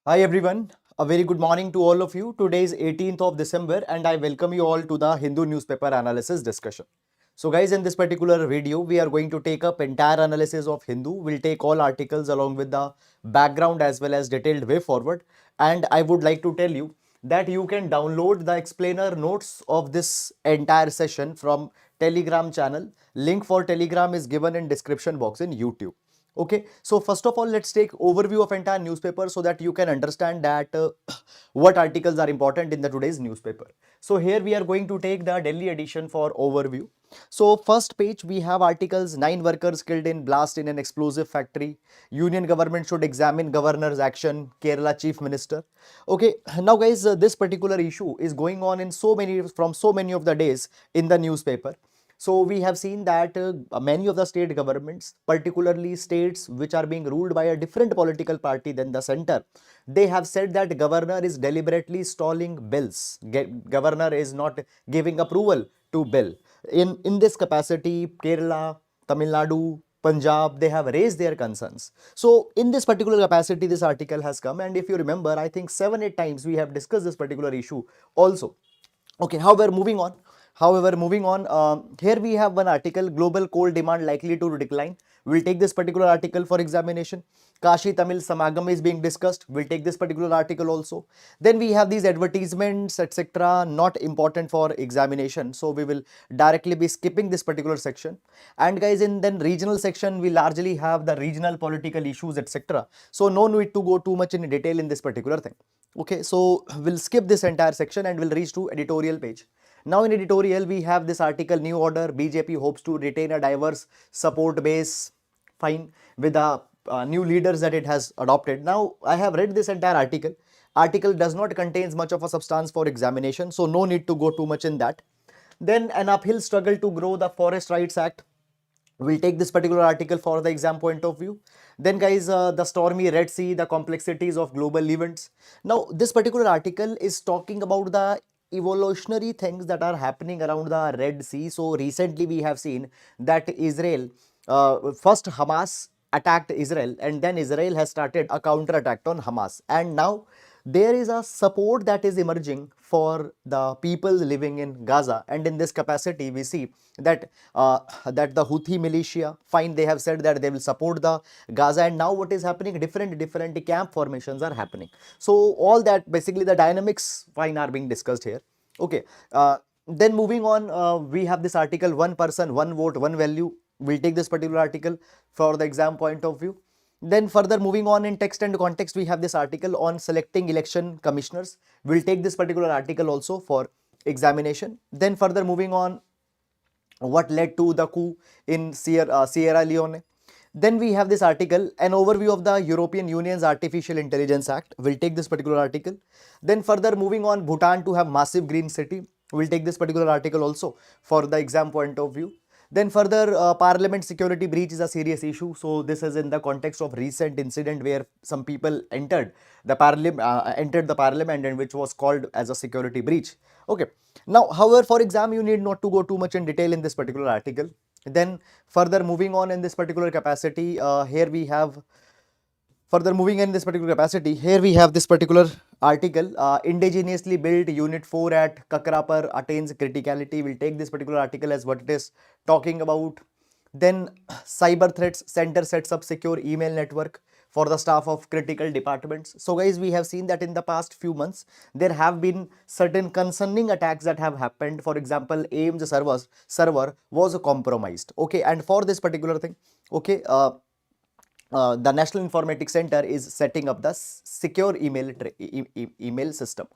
Hi everyone, a very good morning to all of you. Today is 18th of December and I welcome you all to the Hindu newspaper analysis discussion. So guys, in this particular video, we are going to take up entire analysis of Hindu. We'll take all articles along with the background as well as detailed way forward. And I would like to tell you that you can download the explainer notes of this entire session from Telegram channel. Link for Telegram is given in description box in YouTube. Okay, so first of all, let's take overview of entire newspaper so that you can understand that what articles are important in the today's newspaper. So here we are going to take the Delhi edition for overview. So first page we have articles 9 workers killed in blast in an explosive factory. Union government should examine governor's action. Kerala chief minister. Okay, now guys, this particular issue is going on in so many of the days in the newspaper. So we have seen that many of the state governments, particularly states which are being ruled by a different political party than the center, they have said that governor is deliberately stalling bills. Governor is not giving approval to bill. In this capacity, Kerala, Tamil Nadu, Punjab, they have raised their concerns. So in this particular capacity, this article has come, and if you remember, I think 7-8 times we have discussed this particular issue also. Okay, however, moving on. Here we have one article, global coal demand likely to decline. We'll take this particular article for examination. Kashi Tamil Samagam is being discussed. We'll take this particular article also. Then we have these advertisements, etc. not important for examination. So we will directly be skipping this particular section. And guys, in then regional section, we largely have the regional political issues, etc. So no need to go too much in detail in this particular thing. Okay, so we'll skip this entire section and we'll reach to editorial page. Now in editorial, we have this article, new order, BJP hopes to retain a diverse support base, fine, with the new leaders that it has adopted. Now, I have read this entire article. Article does not contains much of a substance for examination, so no need to go too much in that. Then an uphill struggle to grow the Forest Rights Act. We'll take this particular article for the exam point of view. Then guys, the stormy Red Sea, the complexities of global events. Now, this particular article is talking about the evolutionary things that are happening around the Red Sea. So recently we have seen that Israel, first Hamas attacked Israel and then Israel has started a counter attack on Hamas. And now there is a support that is emerging for the people living in Gaza, and in this capacity we see that that the Houthi militia, fine, they have said that they will support the Gaza, and now what is happening, different camp formations are happening. So all that, basically the dynamics, fine, are being discussed here. Okay, then moving on, we have this article, one person one vote one value. We'll take this particular article for the exam point of view. Then further moving on in text and context, we have this article on selecting election commissioners. We'll take this particular article also for examination. Then further moving on, what led to the coup in Sierra Leone. Then we have this article, an overview of the European Union's Artificial Intelligence Act. We'll take this particular article. Then further moving on, Bhutan to have massive green city. We'll take this particular article also for the exam point of view. Then further, parliament security breach is a serious issue. So this is in the context of recent incident where some people entered the parliament and which was called as a security breach. Okay. Now, however, for exam, you need not to go too much in detail in this particular article. Then further moving on in this particular capacity, here we have this particular article, indigenously built unit 4 at Kakrapar attains criticality. We'll take this particular article as what it is talking about. Then cyber threats center sets up secure email network for the staff of critical departments. So guys, we have seen that in the past few months, there have been certain concerning attacks that have happened. For example, AIMS server was compromised. Okay, and for this particular thing, okay, the National Informatics Center is setting up the secure email system.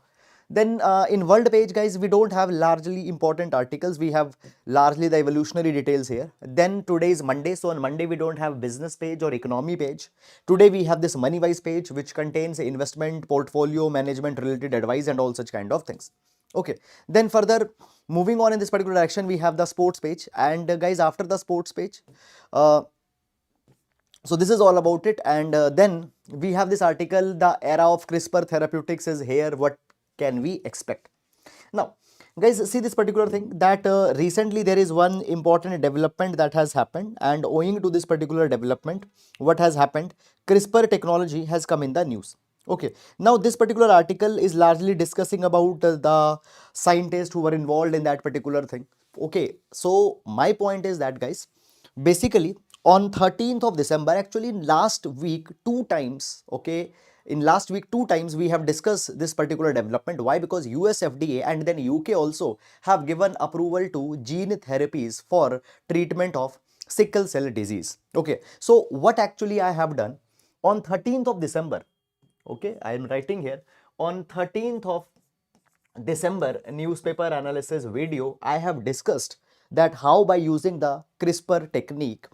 Then in world page, guys, we don't have largely important articles. We have largely the evolutionary details here. Then today is Monday. So on Monday, we don't have business page or economy page. Today, we have this money wise page, which contains investment, portfolio, management related advice and all such kind of things. Okay. Then further moving on in this particular direction, we have the sports page. And guys, after the sports page, so this is all about it. And then we have this article, the era of CRISPR therapeutics is here. What can we expect? Now, guys, see this particular thing that recently there is one important development that has happened, and owing to this particular development, what has happened, CRISPR technology has come in the news. Okay, now this particular article is largely discussing about the scientists who were involved in that particular thing. Okay, so my point is that, guys, basically on 13th of December, actually in last week two times, okay, in last week two times we have discussed this particular development. Why? Because US FDA and then UK also have given approval to gene therapies for treatment of sickle cell disease. Okay, so what actually I have done on 13th of December, okay, I am writing here on 13th of December newspaper analysis video, I have discussed that how by using the CRISPR technique,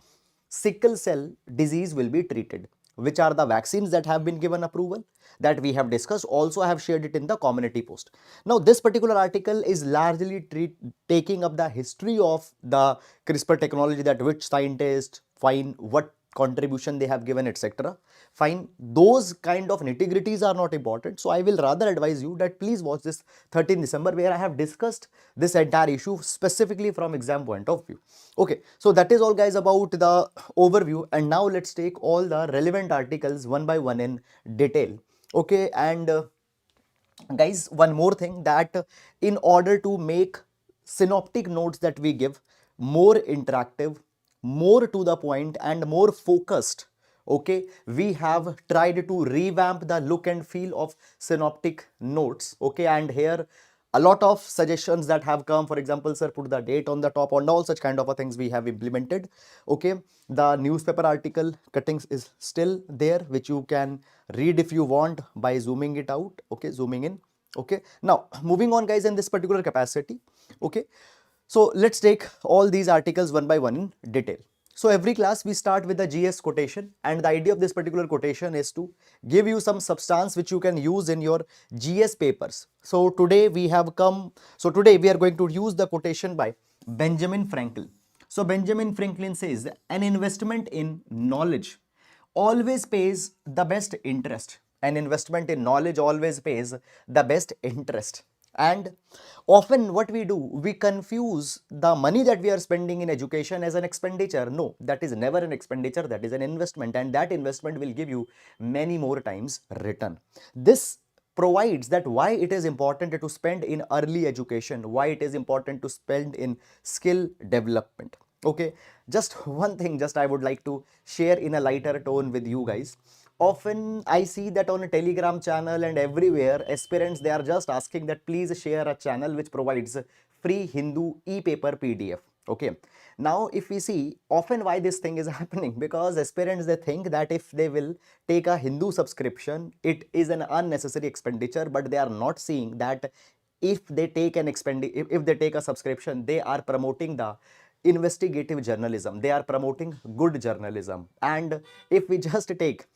sickle cell disease will be treated. Which are the vaccines that have been given approval that we have discussed. Also, I have shared it in the community post. Now, this particular article is largely taking up the history of the CRISPR technology, that which scientists find what contribution they have given, etc. Fine, those kind of nitty-gritties are not important. So I will rather advise you that please watch this 13 December where I have discussed this entire issue specifically from exam point of view. Okay, so that is all, guys, about the overview, and now let's take all the relevant articles one by one in detail. Okay, and guys, one more thing, that in order to make synoptic notes that we give more interactive, more to the point and more focused, okay, we have tried to revamp the look and feel of synoptic notes. Okay, and here a lot of suggestions that have come. For example, sir, put the date on the top, and all such kind of a things we have implemented. Okay, the newspaper article cuttings is still there, which you can read if you want by zooming it out. Okay, zooming in. Okay, now moving on, guys, in this particular capacity. Okay, so let's take all these articles one by one in detail. So every class we start with the GS quotation, and the idea of this particular quotation is to give you some substance which you can use in your GS papers. So today we have come, so today we are going to use the quotation by Benjamin Franklin. So Benjamin Franklin says, an investment in knowledge always pays the best interest. An investment in knowledge always pays the best interest. And often what we do, we confuse the money that we are spending in education as an expenditure. No, that is never an expenditure, that is an investment, and that investment will give you many more times return. This provides that why it is important to spend in early education, why it is important to spend in skill development. Okay, just one thing, just I would like to share in a lighter tone with you guys. Often I see that on a Telegram channel and everywhere, aspirants, they are just asking that please share a channel which provides free Hindu e-paper PDF. Okay, now if we see often why this thing is happening, because aspirants, they think that if they will take a Hindu subscription, it is an unnecessary expenditure, but they are not seeing that if they take an if they take a subscription, they are promoting the investigative journalism, they are promoting good journalism. And if we just take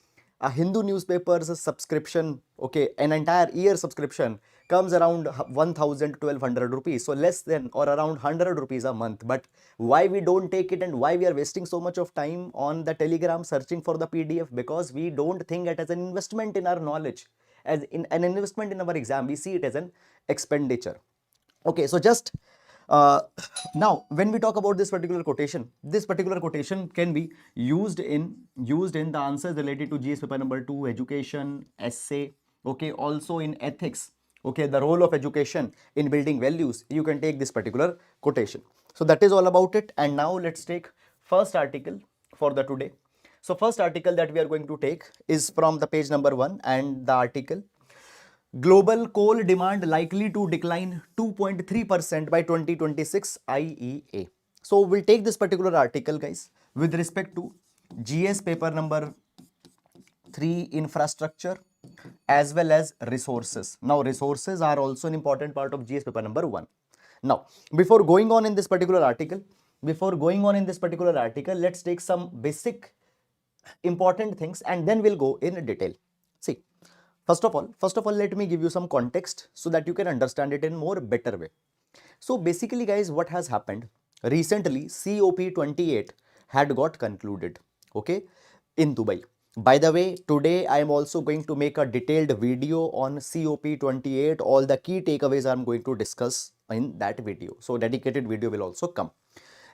a Hindu newspaper's subscription, okay, an entire year subscription comes around 1,000 to 1,200 rupees, so less than or around 100 rupees a month. But why we don't take it, and why we are wasting so much of time on the Telegram searching for the PDF? Because we don't think it as an investment in our knowledge, as in an investment in our exam. We see it as an expenditure. Okay, so just uh, now when we talk about this particular quotation can be used in the answers related to GS paper number 2, education, essay. Okay, also in ethics. Okay, the role of education in building values, you can take this particular quotation. So that is all about it. And now let's take first article for the today. So first article that we are going to take is from the page number 1, and the article, global coal demand likely to decline 2.3% by 2026 IEA. So we'll take this particular article, guys, with respect to GS paper number 3, infrastructure, as well as resources. Now resources are also an important part of GS paper number 1. Now before going on in this particular article, let's take some basic important things and then we'll go in detail. See, first of all, let me give you some context so that you can understand it in more better way. So basically, guys, what has happened recently, COP28 had got concluded, okay, in Dubai. By the way, today I am also going to make a detailed video on COP28. All the key takeaways I am going to discuss in that video. So dedicated video will also come.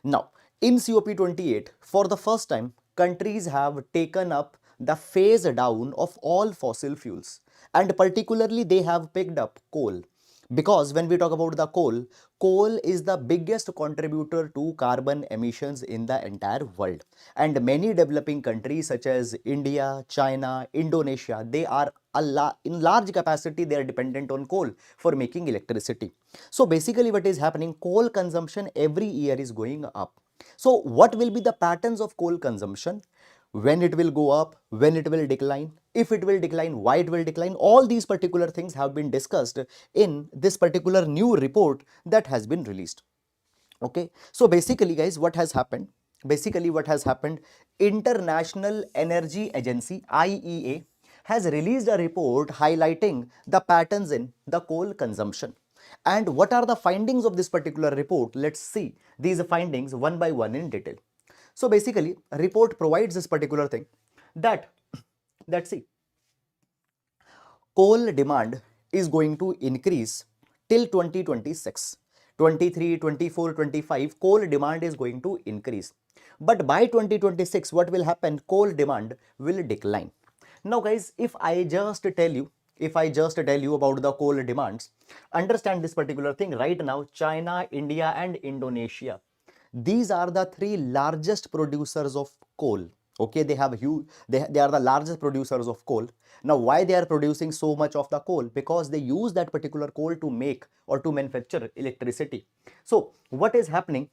Now, in COP28, for the first time, countries have taken up the phase down of all fossil fuels, and particularly they have picked up coal. Because when we talk about the coal is the biggest contributor to carbon emissions in the entire world. And many developing countries such as India, China, Indonesia, they are in large capacity they are dependent on coal for making electricity. So basically what is happening, coal consumption every year is going up. So what will be the patterns of coal consumption? When it will go up, when it will decline, if it will decline, why it will decline, all these particular things have been discussed in this particular new report that has been released. Okay, so basically guys, what has happened, International Energy Agency IEA has released a report highlighting the patterns in the coal consumption. And what are the findings of this particular report? Let's see these findings one by one in detail. So basically, a report provides this particular thing that see, coal demand is going to increase till 2026. 23, 24, 25, coal demand is going to increase. But by 2026, what will happen? Coal demand will decline. Now guys, if I just tell you about the coal demands, understand this particular thing. Right now, China, India and Indonesia, these are the three largest producers of coal. Okay, they have huge, they are the largest producers of coal. Now why they are producing so much of the coal? Because they use that particular coal to make or to manufacture electricity. So what is happening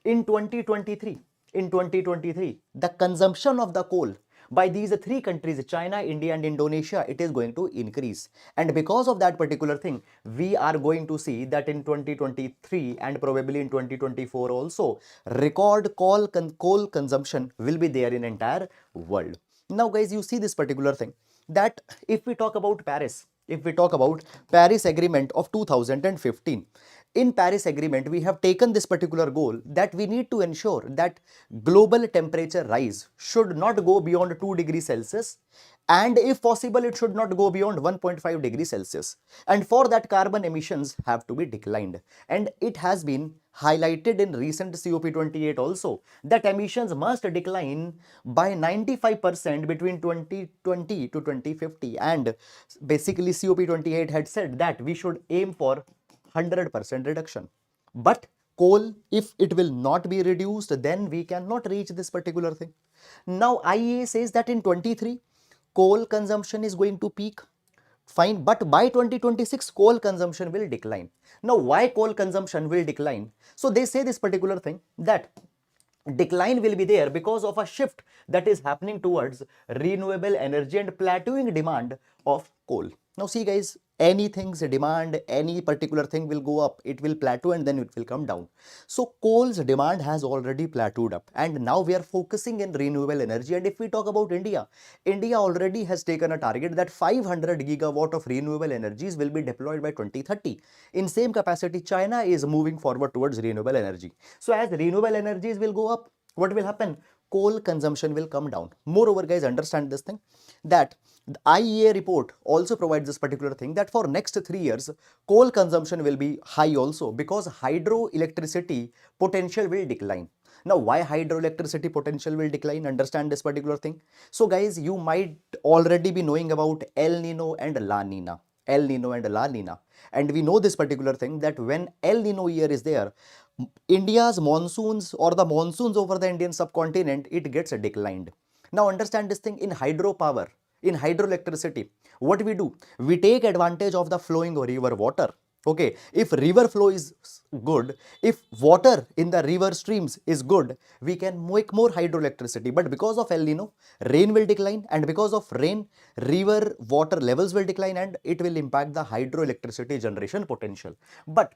in 2023? In 2023, the consumption of the coal by these three countries, China, India and Indonesia, it is going to increase. And because of that particular thing, we are going to see that in 2023 and probably in 2024 also, record coal consumption will be there in entire world. Now guys, you see this particular thing, that if we talk about Paris, Agreement of 2015, in Paris Agreement, we have taken this particular goal that we need to ensure that global temperature rise should not go beyond 2 degrees Celsius, and if possible, it should not go beyond 1.5 degrees Celsius. And for that, carbon emissions have to be declined. And it has been highlighted in recent COP28 also that emissions must decline by 95% between 2020 to 2050. And basically, COP28 had said that we should aim for 100% reduction. But coal, if it will not be reduced, then we cannot reach this particular thing. Now IEA says that in 23, coal consumption is going to peak. Fine, but by 2026, coal consumption will decline. Now why coal consumption will decline? So they say this particular thing, that decline will be there because of a shift that is happening towards renewable energy and plateauing demand of coal. Now see guys, anything's demand, any particular thing will go up, it will plateau and then it will come down. So coal's demand has already plateaued up and now we are focusing in renewable energy. And if we talk about India, India already has taken a target that 500 gigawatt of renewable energies will be deployed by 2030. In same capacity, China is moving forward towards renewable energy. So as renewable energies will go up, what will happen? Coal consumption will come down. Moreover, guys, understand this thing, that the IEA report also provides this particular thing, that for next 3 years, coal consumption will be high also because hydroelectricity potential will decline. Now, why hydroelectricity potential will decline? Understand this particular thing. So, guys, you might already be knowing about El Nino and La Nina. El Nino and La Nina. And we know this particular thing, that when El Nino year is there, India's monsoons or the monsoons over the Indian subcontinent, it gets declined. Now understand this thing, in hydropower, in hydroelectricity, what we do? We take advantage of the flowing river water. Okay, if river flow is good, if water in the river streams is good, we can make more hydroelectricity. But because of El Nino, rain will decline, and because of rain, river water levels will decline and it will impact the hydroelectricity generation potential. But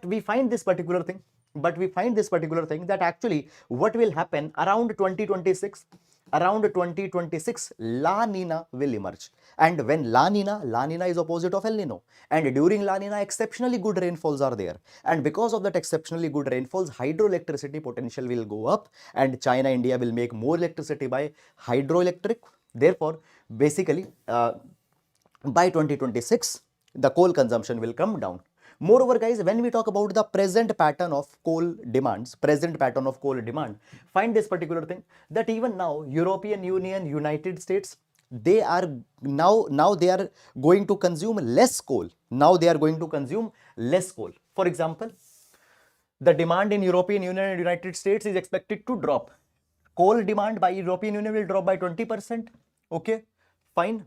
we find this particular thing, that actually what will happen around 2026, La Nina will emerge. And when La Nina is opposite of El Nino, and during La Nina exceptionally good rainfalls are there, and because of that exceptionally good rainfalls, hydroelectricity potential will go up and China, India will make more electricity by hydroelectric. Therefore, basically by 2026, the coal consumption will come down. Moreover, guys, when we talk about the present pattern of coal demands, find this particular thing that even now, European Union, United States, they are now they are going to consume less coal. Now they are going to consume less coal. For example, the demand in European Union and United States is expected to drop. Coal demand by European Union will drop by 20%. Okay, fine.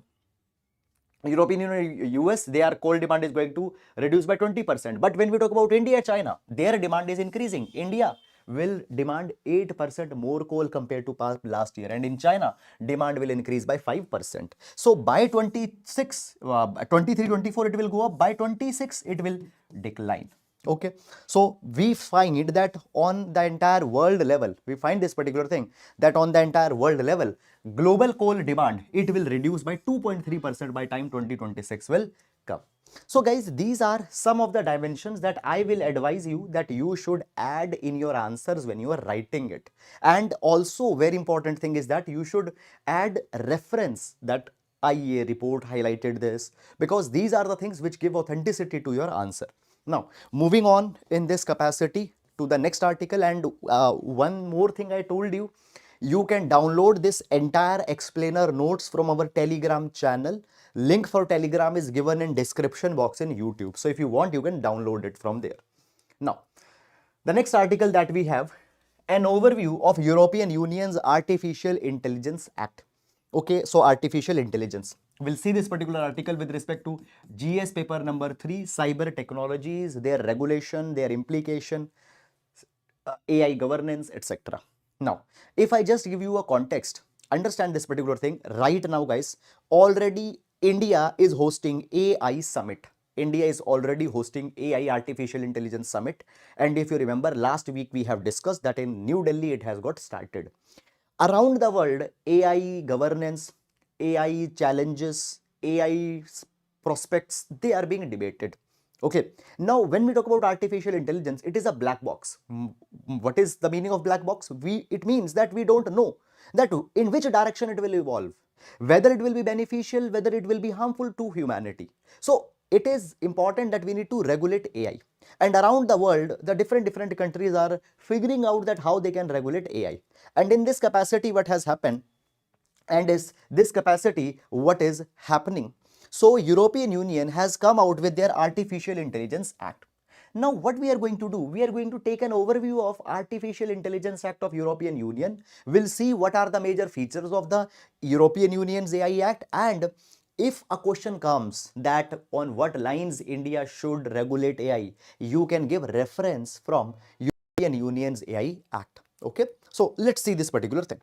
European Union, US, their coal demand is going to reduce by 20%. But when we talk about India, China, their demand is increasing. India will demand 8% more coal compared to last year. And in China, demand will increase by 5%. So by 23, 24, it will go up. By 26, it will decline. Okay, so we find that on the entire world level, we find this particular thing that on the entire world level, global coal demand, it will reduce by 2.3% by time 2026 will come. So guys, these are some of the dimensions that I will advise you that you should add in your answers when you are writing it. And also very important thing is that you should add reference that IEA report highlighted this, because these are the things which give authenticity to your answer. Now, moving on in this capacity to the next article, and one more thing I told you, you can download this entire explainer notes from our Telegram channel. Link for Telegram is given in description box in YouTube. So if you want, you can download it from there. Now, the next article that we have, an overview of European Union's Artificial Intelligence Act. Okay, so artificial intelligence. We'll see this particular article with respect to GS paper number 3, cyber technologies, their regulation, their implication, AI governance, etc. Now, if I just give you a context, understand this particular thing. Right now, guys, already India is hosting AI Summit. India is already hosting AI Artificial Intelligence Summit. And if you remember, last week we have discussed that in New Delhi it has got started. Around the world, AI governance, AI challenges, AI prospects, they are being debated. Okay, now when we talk about artificial intelligence, it is a black box. What is the meaning of black box? It means that we don't know that in which direction it will evolve, whether it will be beneficial, whether it will be harmful to humanity. So it is important that we need to regulate AI. And around the world, the different countries are figuring out that how they can regulate AI. And in this capacity, what has happened, and is this capacity what is happening? So European Union has come out with their Artificial Intelligence Act. Now what we are going to do, we are going to take an overview of Artificial Intelligence Act of European Union. We'll see what are the major features of the European Union's AI Act, and if a question comes that on what lines India should regulate AI, you can give reference from European Union's AI Act. Okay, so let's see this particular thing.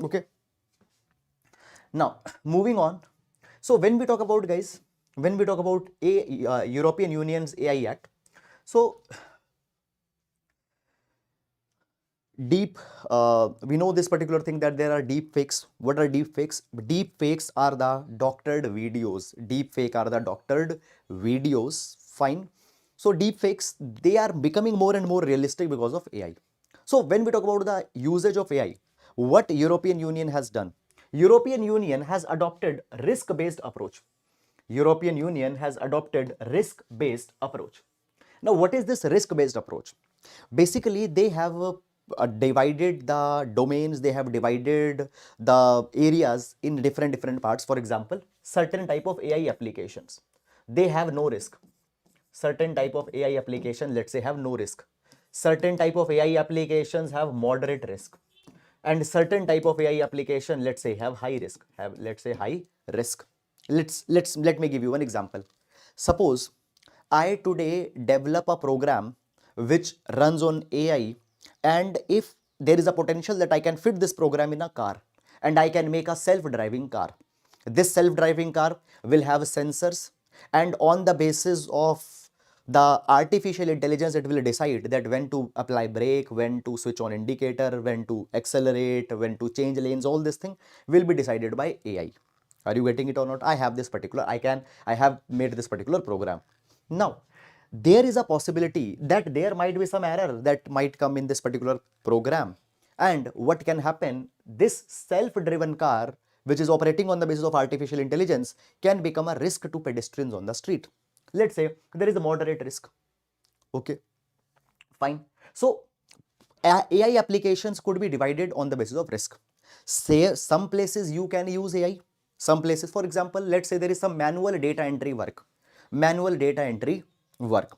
Okay, now moving on. So when we talk about, guys, when we talk about European Union's AI Act, so we know this particular thing that there are deep fakes. What are deep fakes? Deep fakes are the doctored videos. Fine. So deep fakes, they are becoming more and more realistic because of AI. So when we talk about the usage of AI, what European Union has done? European Union has adopted risk-based approach. Now, what is this risk-based approach? Basically, they have divided the domains, they have divided the areas in different parts. For example, certain type of AI applications, they have no risk. Certain type of AI application, let's say, have no risk. Certain type of AI applications have moderate risk. And certain type of AI application, let's say, have high risk. Let me give you one example. Suppose I today develop a program which runs on AI, and if there is a potential that I can fit this program in a car and I can make a self-driving car. This self-driving car will have sensors, and on the basis of the artificial intelligence, it will decide that when to apply brake, when to switch on indicator, when to accelerate, when to change lanes. All this thing will be decided by AI. Are you getting it or not? I have made this particular program. Now, there is a possibility that there might be some error that might come in this particular program. And what can happen? This self-driven car, which is operating on the basis of artificial intelligence, can become a risk to pedestrians on the street. Let's say there is a moderate risk. Okay, fine. So AI applications could be divided on the basis of risk. Say some places you can use AI, some places, for example, let's say there is some manual data entry work. Manual data entry work.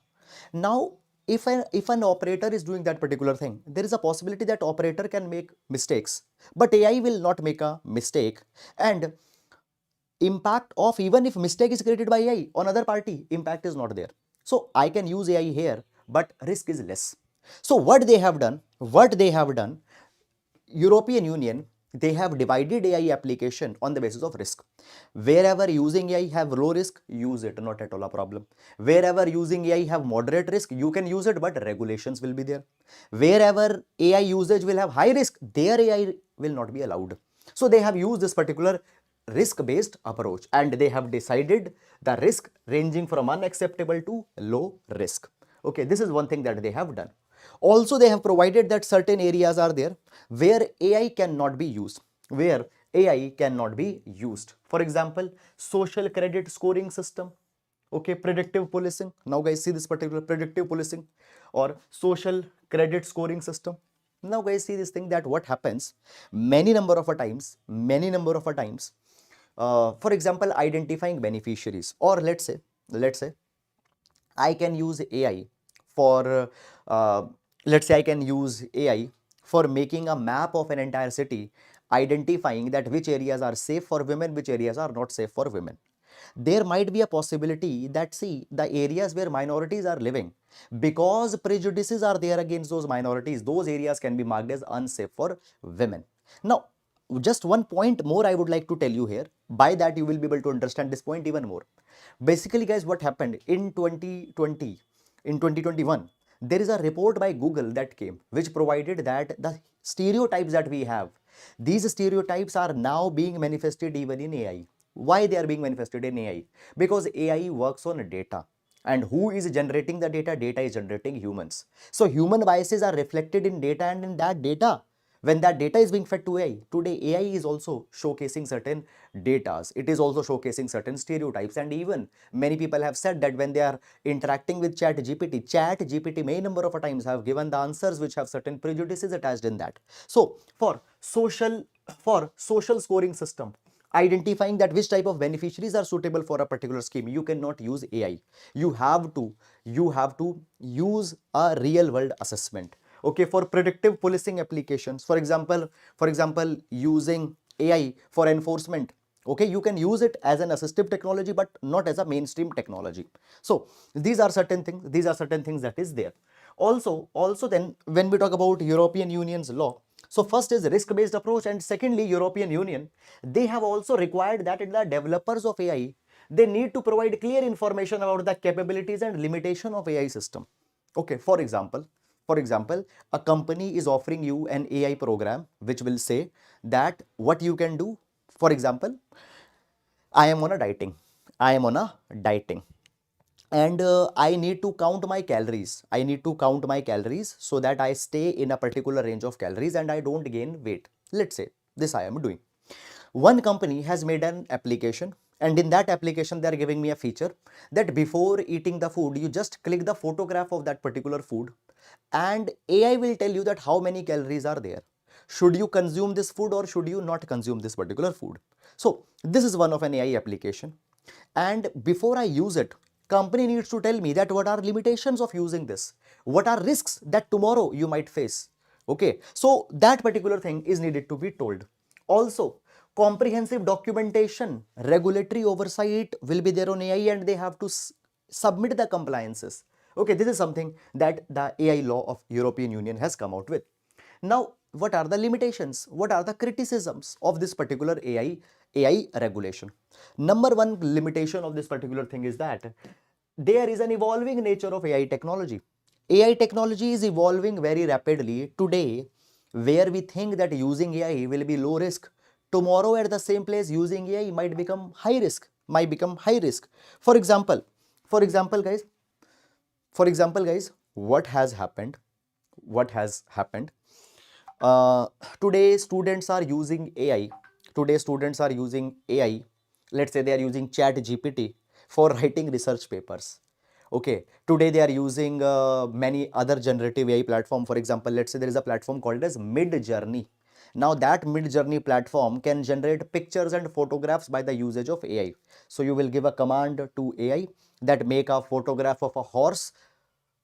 Now, if an operator is doing that particular thing, there is a possibility that operator can make mistakes, but AI will not make a mistake, and impact of, even if mistake is created by AI on other party, impact is not there. So I can use AI here, but risk is less. So what they have done, European Union, they have divided AI application on the basis of risk. Wherever using AI have low risk, use it, not at all a problem. Wherever using AI have moderate risk, you can use it, but regulations will be there. Wherever AI usage will have high risk, their AI will not be allowed. So they have used this particular risk-based approach, and they have decided the risk ranging from unacceptable to low risk. Okay, this is one thing that they have done. Also, they have provided that certain areas are there where AI cannot be used, where AI cannot be used. For example, social credit scoring system, okay, predictive policing. Now guys, see this particular predictive policing or social credit scoring system. Now guys, see this thing, that what happens many number of a times, for example, identifying beneficiaries, or let's say I can use AI for, let's say I can use AI for making a map of an entire city, identifying that which areas are safe for women, which areas are not safe for women. There might be a possibility that, see, the areas where minorities are living, because prejudices are there against those minorities, those areas can be marked as unsafe for women. Now, just one point more I would like to tell you here. By that, you will be able to understand this point even more. Basically, guys, what happened in 2020, in 2021, there is a report by Google that came, which provided that the stereotypes that we have, these stereotypes are now being manifested even in AI. Why they are being manifested in AI? Because AI works on data. And who is generating the data? Data is generating humans. So human biases are reflected in data, and in that data, when that data is being fed to AI, today AI is also showcasing certain datas. It is also showcasing certain stereotypes, and even many people have said that when they are interacting with chat GPT many number of times have given the answers which have certain prejudices attached in that. So for social scoring system, identifying that which type of beneficiaries are suitable for a particular scheme, you cannot use AI. You have to use a real world assessment. Okay, for predictive policing applications, for example using AI for enforcement, okay, you can use it as an assistive technology, but not as a mainstream technology. So these are certain things that is there. Also then, when we talk about European Union's law, so first is risk based approach, and secondly, European Union, they have also required that the developers of AI, they need to provide clear information about the capabilities and limitation of AI system. Okay, for example, a company is offering you an AI program which will say that what you can do. For example, I am on a dieting. I am on a dieting. And I need to count my calories. I need to count my calories so that I stay in a particular range of calories and I don't gain weight. Let's say this I am doing. One company has made an application, and in that application they are giving me a feature that before eating the food, you just click the photograph of that particular food, and AI will tell you that how many calories are there. Should you consume this food or should you not consume this particular food? So this is one of an AI application, and before I use it, company needs to tell me that what are limitations of using this, what are risks that tomorrow you might face. Okay, so that particular thing is needed to be told. Also, comprehensive documentation, regulatory oversight will be there on AI, and they have to submit the compliances. Okay, this is something that the AI law of European Union has come out with. Now, what are the limitations? What are the criticisms of this particular AI regulation? Number one limitation of this particular thing is that there is an evolving nature of AI technology. AI technology is evolving very rapidly today, where we think that using AI will be low risk. Tomorrow, at the same place, using AI might become high risk. Might become high risk. For example, for example, guys, for example, guys, what has happened? What has happened? uh, Today students are using AI. Today students are using AI. Let's say they are using chat GPT for writing research papers. Okay, today they are using many other generative AI platform. For example, let's say there is a platform called as Mid Journey. Now that Mid Journey platform can generate pictures and photographs by the usage of AI. So you will give a command to AI that make a photograph of a horse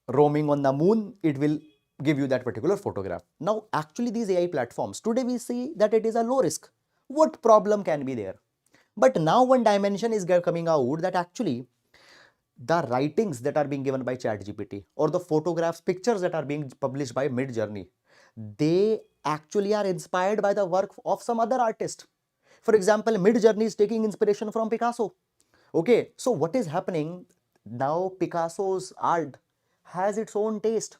roaming on the moon. It will give you that particular photograph. Now actually these AI platforms, today we see that it is a low risk. What problem can be there? But now one dimension is coming out that actually the writings that are being given by ChatGPT or the photographs, pictures that are being published by Mid Journey, they actually are inspired by the work of some other artist. For example, Mid Journey is taking inspiration from Picasso. Okay, so what is happening now? Picasso's art has its own taste,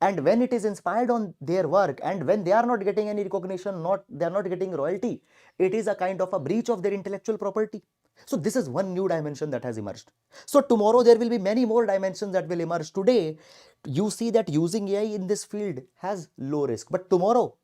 and when it is inspired on their work, and when they are not getting any recognition, not they are not getting royalty, it is a kind of a breach of their intellectual property. So this is one new dimension that has emerged. So tomorrow there will be many more dimensions that will emerge. Today you see that using AI in this field has low risk, but tomorrow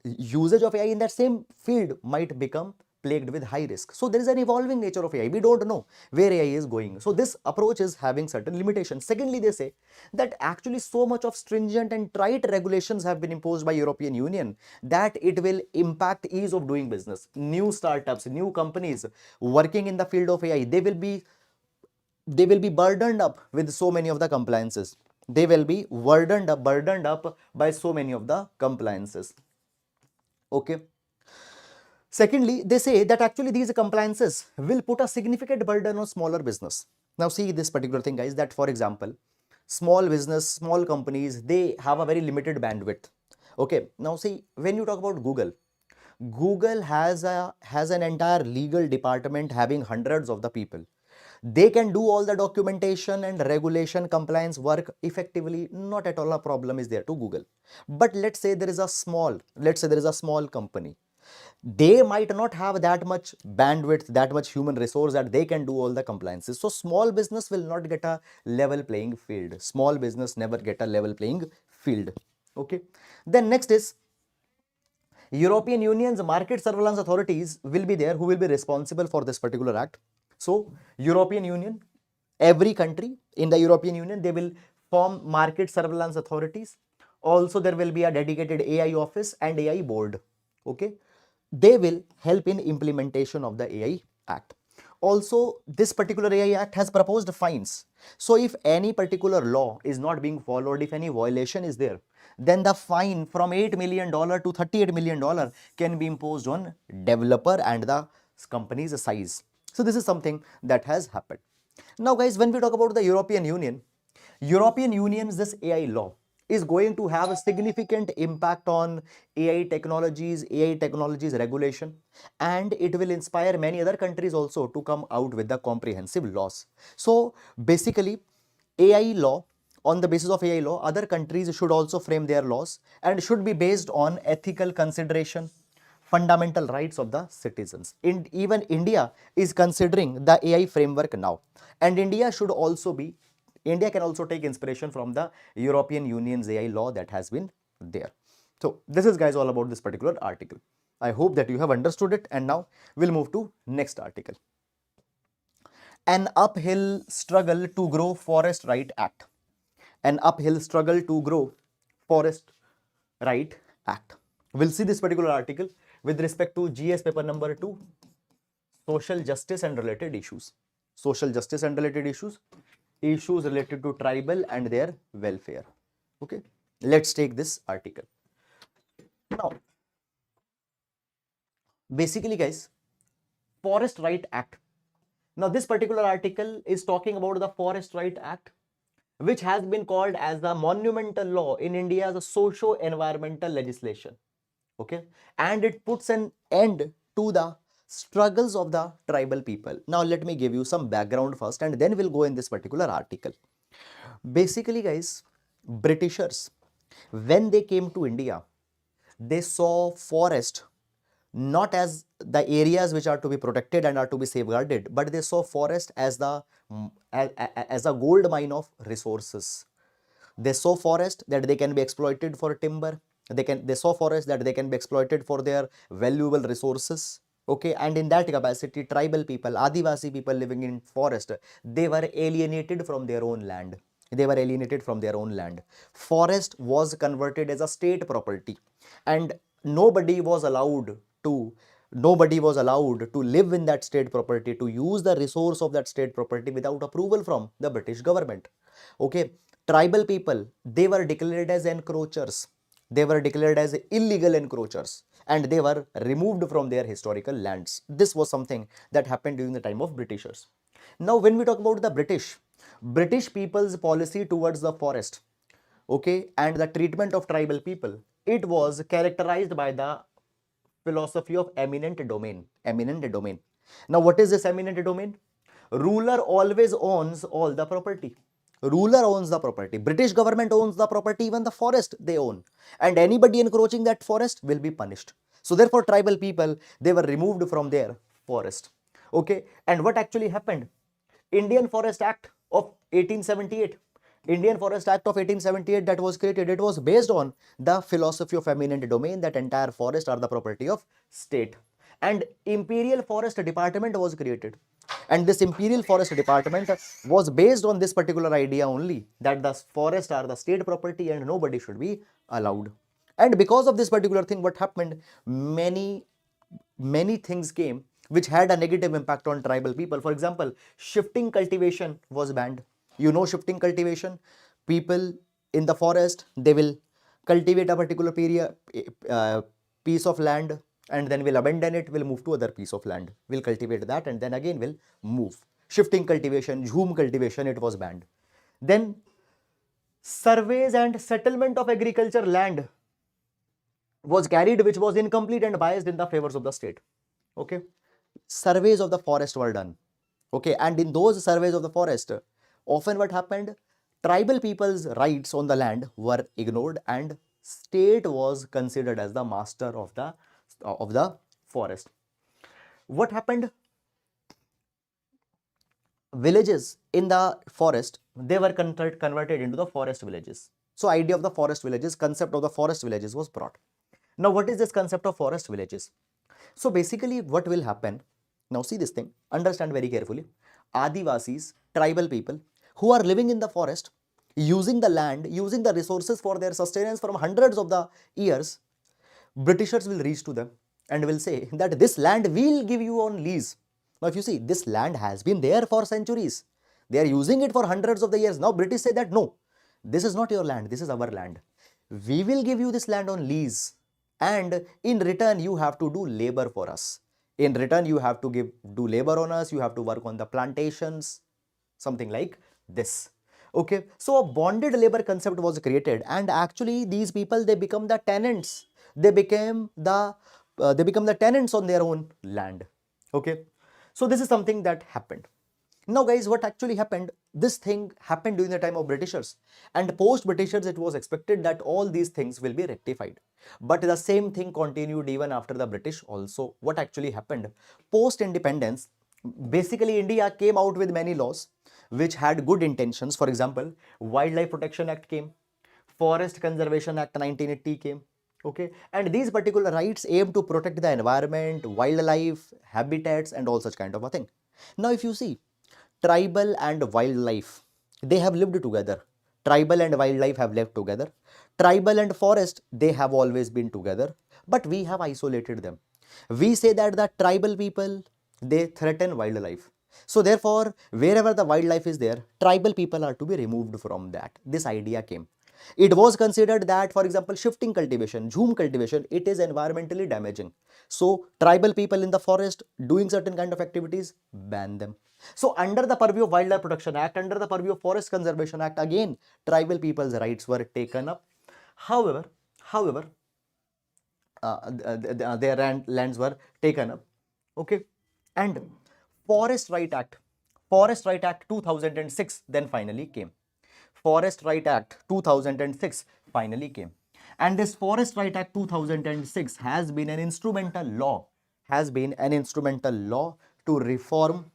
usage of AI in that same field might become plagued with high risk. So there is an evolving nature of AI. We don't know where AI is going. So this approach is having certain limitations. Secondly, they say that actually so much of stringent and trite regulations have been imposed by European Union that it will impact ease of doing business. New startups, new companies working in the field of AI, they will be burdened up with so many of the compliances. They will be burdened up by so many of the compliances. Okay. Secondly, they say that actually these compliances will put a significant burden on smaller business. Now see this particular thing, guys, that for example, small business, small companies, they have a very limited bandwidth. Okay. Now see, when you talk about Google, Google has an entire legal department having hundreds of the people. They can do all the documentation and regulation compliance work effectively. Not at all a problem is there to Google. But let's say there is a small company. They might not have that much bandwidth, that much human resource that they can do all the compliances. So small business will not get a level playing field. Small business never get a level playing field. Okay. Then next is European Union's market surveillance authorities will be there who will be responsible for this particular act. So European Union, every country in the European Union, they will form market surveillance authorities. Also, there will be a dedicated AI office and AI board. Okay. They will help in implementation of the AI Act. Also, this particular AI Act has proposed fines. So if any particular law is not being followed, if any violation is there, then the fine from $8 million to $38 million can be imposed on developer and the company's size. So this is something that has happened. Now guys, when we talk about the European Union's this AI law is going to have a significant impact on AI technologies regulation, and it will inspire many other countries also to come out with the comprehensive laws. So basically, AI law, on the basis of AI law, other countries should also frame their laws and should be based on ethical consideration, fundamental rights of the citizens. Even India is considering the AI framework now, and India can also take inspiration from the European Union's AI law that has been there. So this is guys all about this particular article. I hope that you have understood it, and now we'll move to next article. An uphill struggle to grow Forest Right Act. An uphill struggle to grow Forest Right Act. We'll see this particular article with respect to GS paper number 2, social justice and related issues. Social justice and related issues, issues related to tribal and their welfare. Okay, let's take this article. Now, basically guys, Forest Right Act. Now this particular article is talking about the Forest Right Act, which has been called as the monumental law in India's socio-environmental legislation. Okay, and it puts an end to the struggles of the tribal people. Now let me give you some background first, and then we'll go in this particular article. Basically guys, Britishers, when they came to India, they saw forest not as the areas which are to be protected and are to be safeguarded, but they saw forest as as a gold mine of resources. They saw forest that they can be exploited for timber. They saw forest that they can be exploited for their valuable resources. Okay, and in that capacity, tribal people, Adivasi people living in forest, they were alienated from their own land. They were alienated from their own land. Forest was converted as a state property, and nobody was allowed to live in that state property, to use the resource of that state property without approval from the British government. Okay, tribal people, they were declared as encroachers. They were declared as illegal encroachers, and they were removed from their historical lands. This was something that happened during the time of Britishers. Now, when we talk about the British people's policy towards the forest, okay, and the treatment of tribal people, it was characterized by the philosophy of eminent domain. Eminent domain. Now, what is this eminent domain? Ruler always owns all the property. Ruler owns the property. British government owns the property, even the forest they own. And anybody encroaching that forest will be punished. So therefore, tribal people, they were removed from their forest. Okay. And what actually happened? Indian Forest Act of 1878. Indian Forest Act of 1878 that was created, it was based on the philosophy of eminent domain, that entire forest are the property of state. And Imperial Forest Department was created. And this Imperial Forest Department was based on this particular idea only, that the forests are the state property and nobody should be allowed. And because of this particular thing, what happened? Many things came which had a negative impact on tribal people. For example, shifting cultivation was banned. You know, shifting cultivation, people in the forest, they will cultivate a particular piece of land, and then will abandon it, will move to other piece of land, will cultivate that, and then again will move. Shifting cultivation, jhum cultivation, it was banned. Then surveys and settlement of agriculture land was carried, which was incomplete and biased in the favors of the state. Okay, surveys of the forest were done. Okay, and in those surveys of the forest, often what happened? Tribal people's rights on the land were ignored, and state was considered as the master of the forest. What happened? Villages in the forest, they were converted into the forest villages. So idea of the forest villages, concept of the forest villages was brought. Now, what is this concept of forest villages? So basically what will happen, now see this thing, understand very carefully. Adivasis, tribal people who are living in the forest, using the land, using the resources for their sustenance from hundreds of the years, Britishers will reach to them and will say that this land will give you on lease. Now if you see, this land has been there for centuries. They are using it for hundreds of the years. Now British say that no, this is not your land, this is our land. We will give you this land on lease, and in return you have to do labor for us. In return you have to do labor on us, you have to work on the plantations, something like this. Okay, so a bonded labor concept was created, and actually these people, they become the tenants. They became the tenants on their own land. Okay, so this is something that happened. Now guys, what actually happened? This thing happened during the time of Britishers, and post Britishers it was expected that all these things will be rectified. But the same thing continued even after the British also. What actually happened? Post independence, basically India came out with many laws which had good intentions. For example, Wildlife Protection Act came, Forest Conservation Act 1980 came. Okay, and these particular rights aim to protect the environment, wildlife, habitats, and all such kind of a thing. Now if you see, tribal and wildlife, they have lived together. Tribal and wildlife have lived together. Tribal and forest, they have always been together, but we have isolated them. We say that the tribal people, they threaten wildlife. So therefore, wherever the wildlife is there, tribal people are to be removed from that. This idea came. It was considered that, for example, shifting cultivation, jhum cultivation, it is environmentally damaging. So tribal people in the forest doing certain kind of activities, ban them. So under the purview of Wildlife Protection Act, under the purview of Forest Conservation Act, again, tribal people's rights were taken up. However, their lands were taken up. Okay, and Forest Right Act 2006 then finally came. Forest Right Act 2006 finally came. And this Forest Right Act 2006 has been an instrumental law, to reform.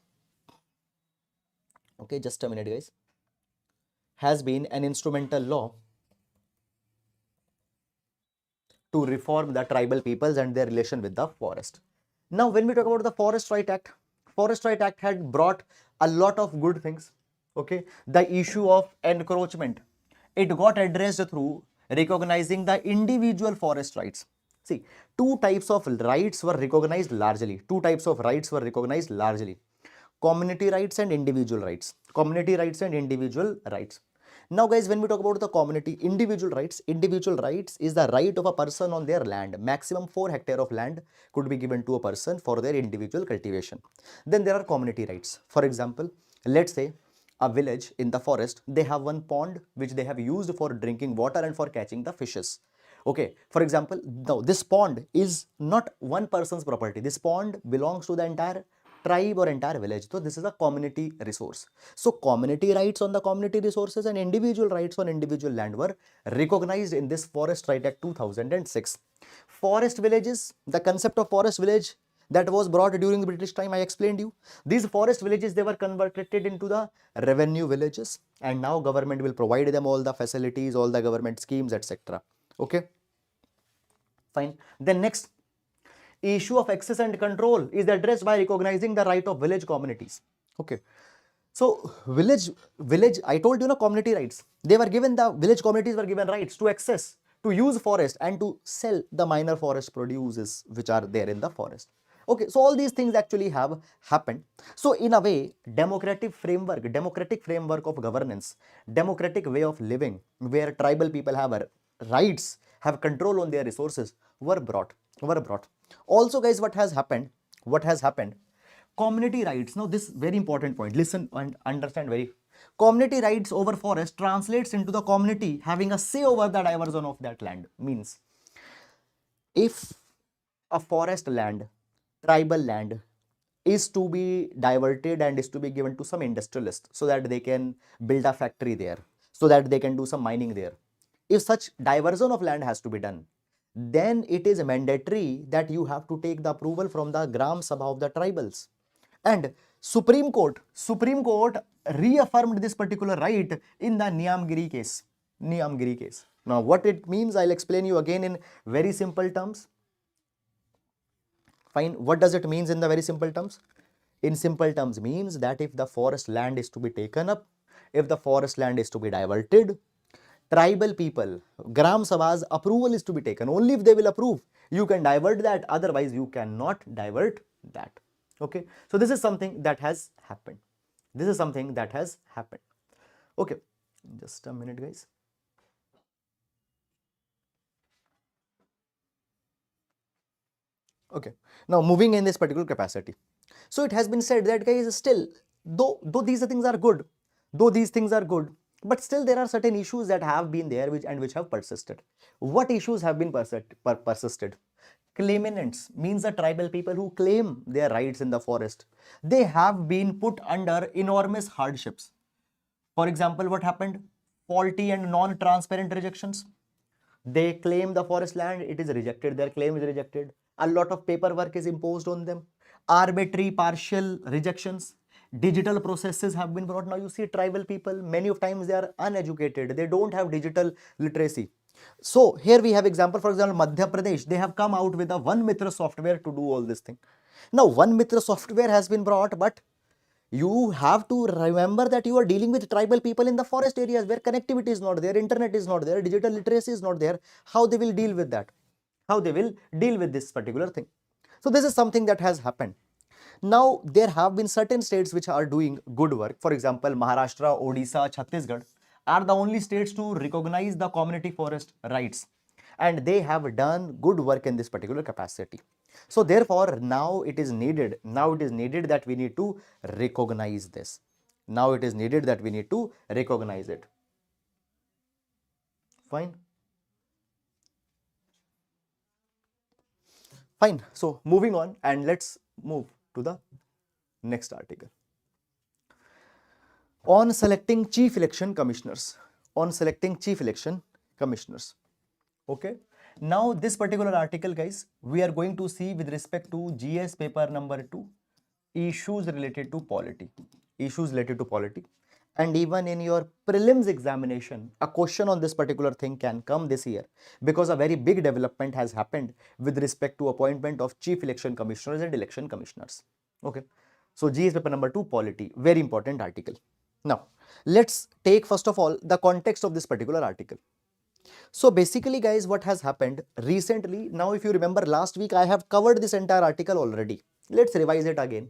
Okay, just a minute, guys. Has been an instrumental law to reform the tribal peoples and their relation with the forest. Now, when we talk about the Forest Right Act had brought a lot of good things. Okay, the issue of encroachment, it got addressed through recognizing the individual forest rights. See, two types of rights were recognized largely. Two types of rights were recognized largely: community rights and individual rights. Community rights and individual rights. Now, guys, when we talk about the community individual rights is the right of a person on their land. Maximum 4 hectare of land could be given to a person for their individual cultivation. Then there are community rights. For example, let's say a village in the forest, they have one pond which they have used for drinking water and for catching the fishes. Okay, for example, now this pond is not one person's property. This pond belongs to the entire tribe or entire village. So this is a community resource. So community rights on the community resources and individual rights on individual land were recognized in this Forest Right Act 2006. Forest villages, the concept of forest village that was brought during the British time, I explained you. These forest villages, they were converted into the revenue villages, and now government will provide them all the facilities, all the government schemes, etc. Okay, fine. Then next, issue of access and control is addressed by recognizing the right of village communities. Okay, so village, I told you, community rights. They were given, the village communities were given rights to access, to use forest and to sell the minor forest produces which are there in the forest. Okay, so all these things actually have happened. So in a way, democratic framework of governance, democratic way of living, where tribal people have rights, have control on their resources, were brought. Also, guys, what has happened? Community rights. Now, this very important point. Listen and understand very. Community rights over forest translates into the community having a say over the diversion of that land. Means, if a forest land, tribal land, is to be diverted and is to be given to some industrialist so that they can build a factory there, so that they can do some mining there. If such diversion of land has to be done, then it is mandatory that you have to take the approval from the Gram Sabha of the tribals. And Supreme Court reaffirmed this particular right in the Niamgiri case. Now, what it means, I'll explain you again in very simple terms. Fine. What does it means in the very simple terms? In simple terms means that if the forest land is to be taken up, if the forest land is to be diverted, tribal people, Gram Sabha's approval is to be taken. Only if they will approve, you can divert that. Otherwise, you cannot divert that. Okay. So this is something that has happened. Okay. Just a minute, guys. Okay. Now, moving in this particular capacity. So it has been said that, guys, still, though these things are good, but still there are certain issues that have been there which have persisted. What issues have been persisted? Claimants means the tribal people who claim their rights in the forest. They have been put under enormous hardships. For example, what happened? Faulty and non-transparent rejections. They claim the forest land, it is rejected, their claim is rejected. A lot of paperwork is imposed on them. Arbitrary partial rejections. Digital processes have been brought. Now you see tribal people, many of times they are uneducated. They don't have digital literacy. So here we have example, for example, Madhya Pradesh, they have come out with a One Mitra software to do all this thing. Now One Mitra software has been brought, but you have to remember that you are dealing with tribal people in the forest areas where connectivity is not there, internet is not there, digital literacy is not there. How they will deal with that? How they will deal with this particular thing? So this is something that has happened. Now, there have been certain states which are doing good work. For example, Maharashtra, Odisha, Chhattisgarh are the only states to recognize the community forest rights. And they have done good work in this particular capacity. So therefore, now it is needed that we need to recognize this. Now it is needed that we need to recognize it. Fine. Fine. So moving on, and let's move to the next article. On selecting chief election commissioners. Okay. Now this particular article, guys, we are going to see with respect to GS paper number 2, issues related to polity. And even in your prelims examination, a question on this particular thing can come this year, because a very big development has happened with respect to appointment of chief election commissioners and election commissioners. Okay. So G is paper number 2, polity, very important article. Now, let's take first of all the context of this particular article. So basically guys, what has happened recently, now if you remember last week I have covered this entire article already. Let's revise it again.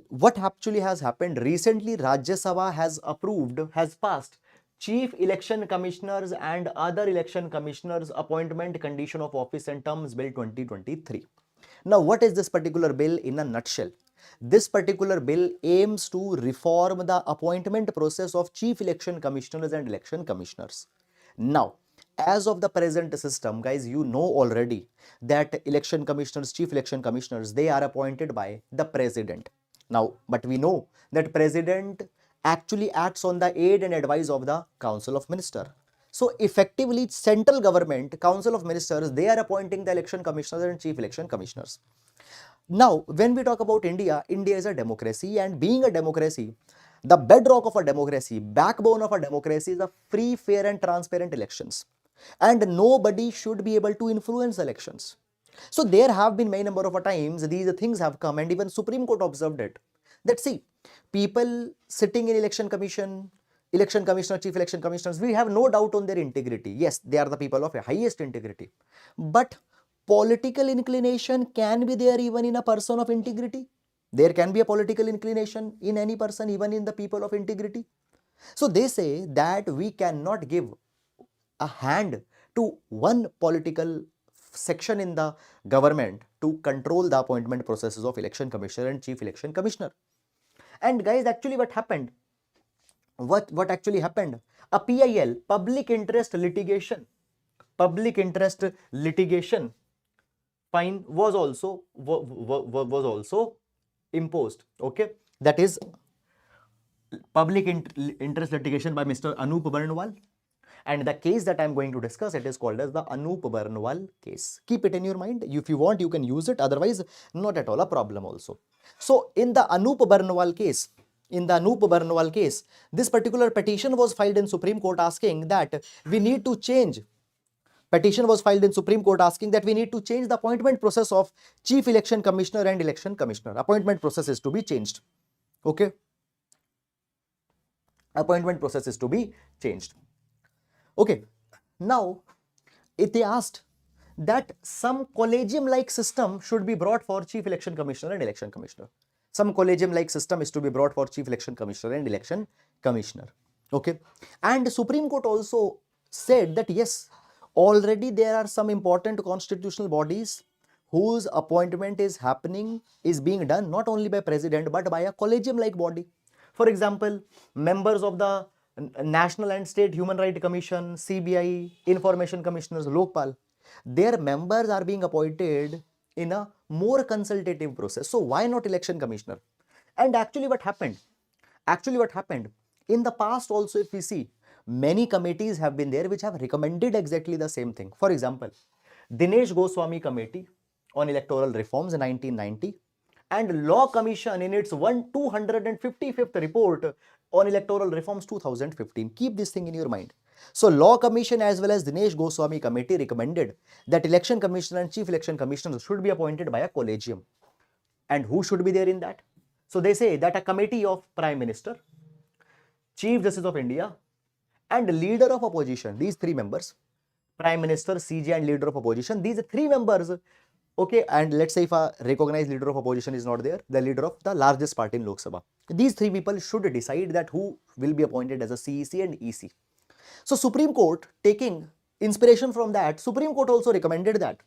What actually has happened recently, Rajya Sabha has passed Chief Election Commissioners and other election commissioners appointment condition of office and terms bill 2023. Now what is this particular bill in a nutshell? This particular bill aims to reform the appointment process of chief election commissioners and election commissioners. Now, as of the present system, guys, you know already that election commissioners, chief election commissioners, they are appointed by the president. Now, but we know that president actually acts on the aid and advice of the Council of Ministers. So effectively, central government, Council of Ministers, they are appointing the election commissioners and chief election commissioners. Now, when we talk about India, India is a democracy, and being a democracy, the bedrock of a democracy, backbone of a democracy is a free, fair and transparent elections. And nobody should be able to influence elections. So there have been many number of times these things have come, and even Supreme Court observed it. That see, people sitting in election commission, election commissioner, chief election commissioners, we have no doubt on their integrity. Yes, they are the people of highest integrity. But political inclination can be there even in a person of integrity. There can be a political inclination in any person, even in the people of integrity. So they say that we cannot give a hand to one political section in the government to control the appointment processes of election commissioner and chief election commissioner. And guys, actually what happened? What actually happened? A PIL, public interest litigation fine was also imposed. Okay, that is public interest litigation by Mr. Anup Barnwal, and the case that I am going to discuss, it is called as the Anup Barnwal case. Keep it in your mind. If you want, you can use it, otherwise not at all a problem also. So in the Anup Barnwal case, this particular petition was filed in Supreme Court asking that we need to change. Petition was filed in Supreme Court asking that we need to change the appointment process of Chief Election Commissioner and Election Commissioner. Appointment process is to be changed. Okay. Appointment process is to be changed. Okay. Now, they asked that some collegium-like system should be brought for Chief Election Commissioner and Election Commissioner. Some collegium-like system is to be brought for Chief Election Commissioner and Election Commissioner. Okay. And Supreme Court also said that yes, already there are some important constitutional bodies whose appointment is being done not only by president but by a collegium-like body. For example, members of the National and State Human Rights Commission, CBI, Information Commissioners, Lokpal, their members are being appointed in a more consultative process. So why not election commissioner? And actually what happened? In the past also, if we see, many committees have been there which have recommended exactly the same thing. For example, Dinesh Goswami Committee on Electoral Reforms in 1990 and Law Commission in its 255th report on Electoral Reforms 2015. Keep this thing in your mind. So Law Commission as well as Dinesh Goswami Committee recommended that Election Commissioner and Chief Election Commissioner should be appointed by a collegium. And who should be there in that? So they say that a committee of Prime Minister, Chief Justice of India and Leader of Opposition, these three members, Prime Minister, CJ and Leader of Opposition, these three members, okay, and let's say if a recognized Leader of Opposition is not there, the Leader of the largest party in Lok Sabha. These three people should decide that who will be appointed as a CEC and EC. So Supreme Court, taking inspiration from that, Supreme Court also recommended that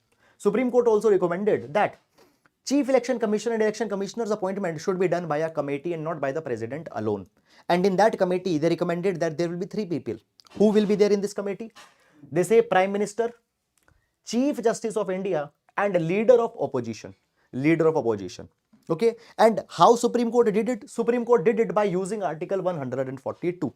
Chief Election Commissioner and Election Commissioner's appointment should be done by a committee and not by the President alone. And in that committee, they recommended that there will be three people. Who will be there in this committee? They say Prime Minister, Chief Justice of India and Leader of Opposition. Okay. And how Supreme Court did it? Supreme Court did it by using Article 142.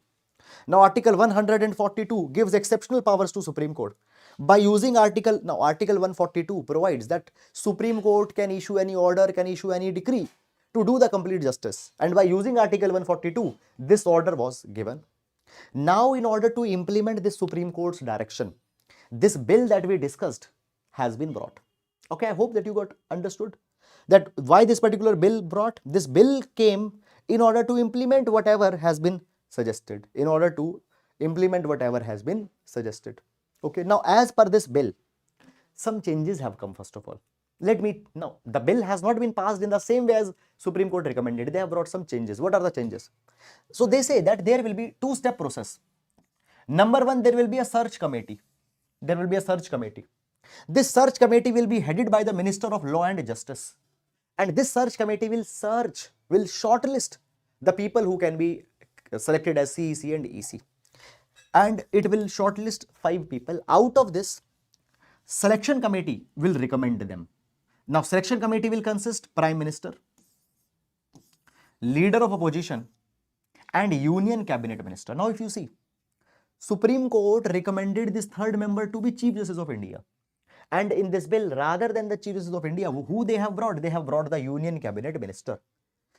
Now, Article 142 gives exceptional powers to Supreme Court. By using Article 142 provides that Supreme Court can issue any order, can issue any decree to do the complete justice. And by using Article 142, this order was given. Now, in order to implement this Supreme Court's direction, this bill that we discussed has been brought. Okay, I hope that you got understood that why this particular bill brought. This bill came in order to implement whatever has been suggested, in order to implement whatever has been suggested. Okay, now as per this bill, some changes have come first of all. Now, the bill has not been passed in the same way as Supreme Court recommended. They have brought some changes. What are the changes? So they say that there will be two-step process. Number one, there will be a search committee. There will be a search committee. This search committee will be headed by the Minister of Law and Justice. And this search committee will shortlist the people who can be selected as CEC and EC. And it will shortlist 5 people. Out of this, selection committee will recommend them. Now, selection committee will consist Prime Minister, Leader of Opposition, and Union Cabinet Minister. Now, if you see, Supreme Court recommended this third member to be Chief Justice of India. And in this bill, rather than the Chief Justice of India, who they have brought? They have brought the Union Cabinet Minister.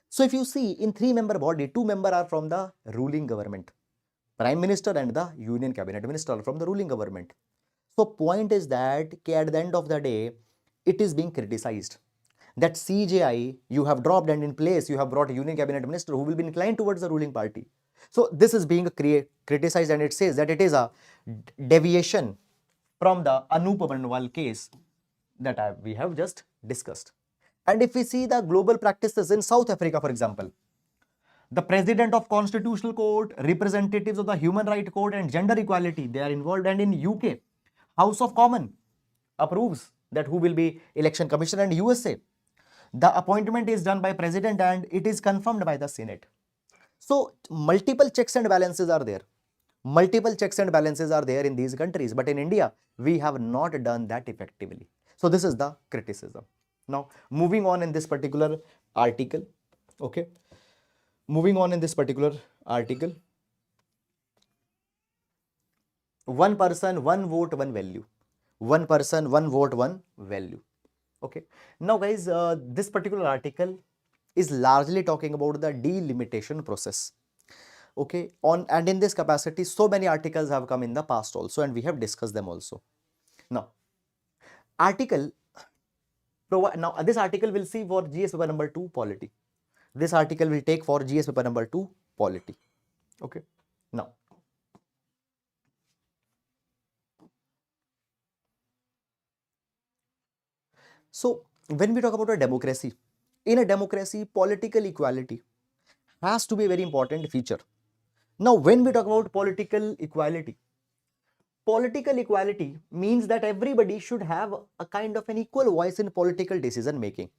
So if you see, in 3-member body, 2 members are from the ruling government. Prime Minister and the Union Cabinet Minister are from the ruling government. So point is that at the end of the day, it is being criticized that CJI you have dropped and in place you have brought a Union Cabinet Minister who will be inclined towards the ruling party. So this is being criticized, and it says that it is a deviation from the Anup Banwal case that we have just discussed. And if we see the global practices in South Africa, for example, the President of Constitutional Court, representatives of the Human Rights Court and Gender Equality, they are involved. And in UK, House of Commons approves that who will be Election Commissioner, and USA, the appointment is done by President and it is confirmed by the Senate. So multiple checks and balances are there. Multiple checks and balances are there in these countries, but in India, we have not done that effectively. So this is the criticism. Now, moving on in this particular article, okay, moving on in this particular article, one person, one vote, one value. One person, one vote, one value. Okay. Now, guys, this particular article is largely talking about the delimitation process. Okay. And in this capacity, so many articles have come in the past also, and we have discussed them also. Now, this article will see for GS paper number 2 polity. This article will take for GS paper number 2 polity. Okay. Now, so when we talk about a democracy, in a democracy, political equality has to be a very important feature. Now, when we talk about political equality means that everybody should have a kind of an equal voice in political decision making,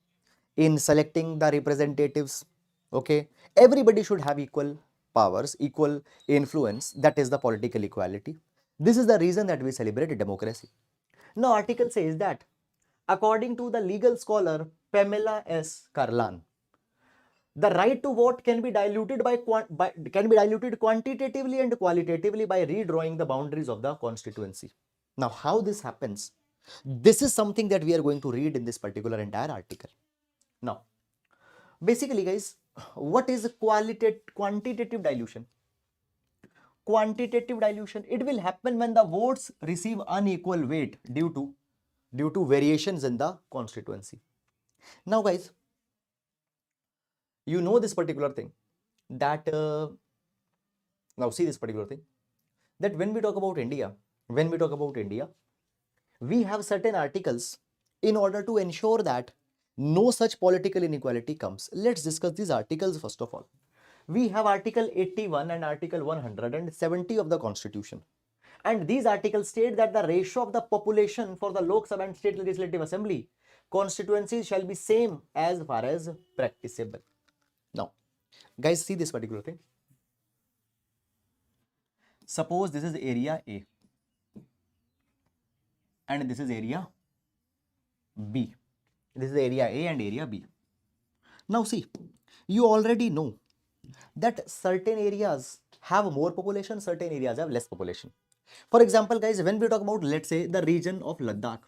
in selecting the representatives. Okay, everybody should have equal powers, equal influence. That is the political equality. This is the reason that we celebrate democracy. Now, article says that according to the legal scholar Pamela S. Carlan, the right to vote can be diluted quantitatively and qualitatively by redrawing the boundaries of the constituency. Now, how this happens? This is something that we are going to read in this particular entire article. Now, basically, guys, what is quantitative dilution? Quantitative dilution, it will happen when the votes receive unequal weight due to variations in the constituency. Now, guys, you know this particular thing that now see this particular thing that when we talk about India, we have certain articles in order to ensure that no such political inequality comes. Let's discuss these articles first of all. We have Article 81 and Article 170 of the Constitution. And these articles state that the ratio of the population for the Lok Sabha and State Legislative Assembly constituencies shall be same as far as practicable. Now, guys, see this particular thing. Suppose this is area A and this is area B. This is area A and area B. Now, see, you already know that certain areas have more population, certain areas have less population. For example, guys, when we talk about, let's say, the region of Ladakh,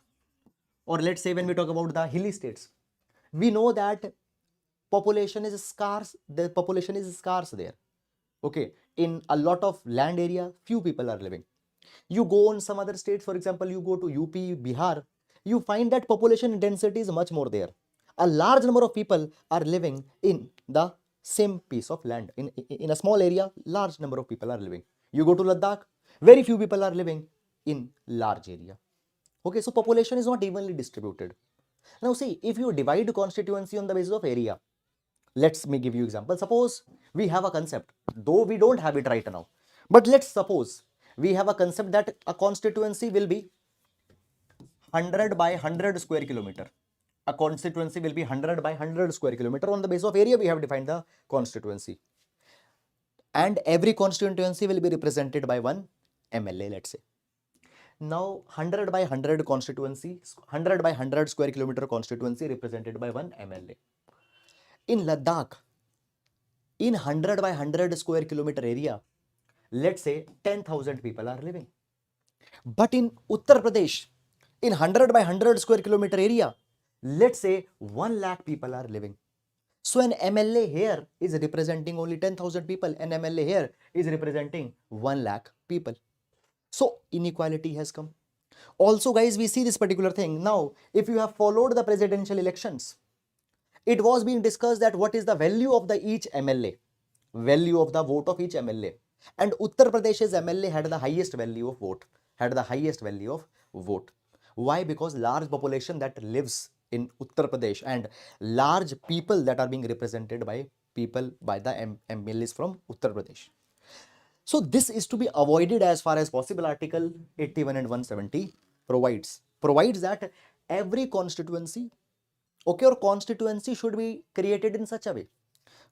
or let's say when we talk about the hilly states, we know that population is scarce, the population is scarce there. Okay, in a lot of land area, few people are living. You go on some other states, for example, you go to UP, Bihar, you find that population density is much more there. A large number of people are living in the same piece of land. In a small area, large number of people are living. You go to Ladakh, very few people are living in large area. Okay, so population is not evenly distributed. Now see, if you divide constituency on the basis of area, let's me give you example. Suppose we have a concept, though we don't have it right now, but let's suppose we have a concept that a constituency will be 100 by 100 square kilometer. A constituency will be 100 by 100 square kilometer. On the basis of area, we have defined the constituency. And every constituency will be represented by one MLA, let's say. Now, 100 by 100 constituency, 100 by 100 square kilometer constituency represented by one MLA. In Ladakh, in 100 by 100 square kilometer area, let's say 10,000 people are living. But in Uttar Pradesh, in 100 by 100 square kilometer area, let's say 1 lakh people are living. So an MLA here is representing only 10,000 people. An MLA here is representing 1 lakh people. So inequality has come. Also guys, we see this particular thing. Now, if you have followed the presidential elections, it was being discussed that what is the value of the each MLA, value of the vote of each MLA. And Uttar Pradesh's MLA had the highest value of vote, Why? Because large population that lives in Uttar Pradesh and large people that are being represented by people by the MLAs from Uttar Pradesh. So this is to be avoided as far as possible. Article 81 and 170 provides that every constituency, okay, or constituency should be created in such a way.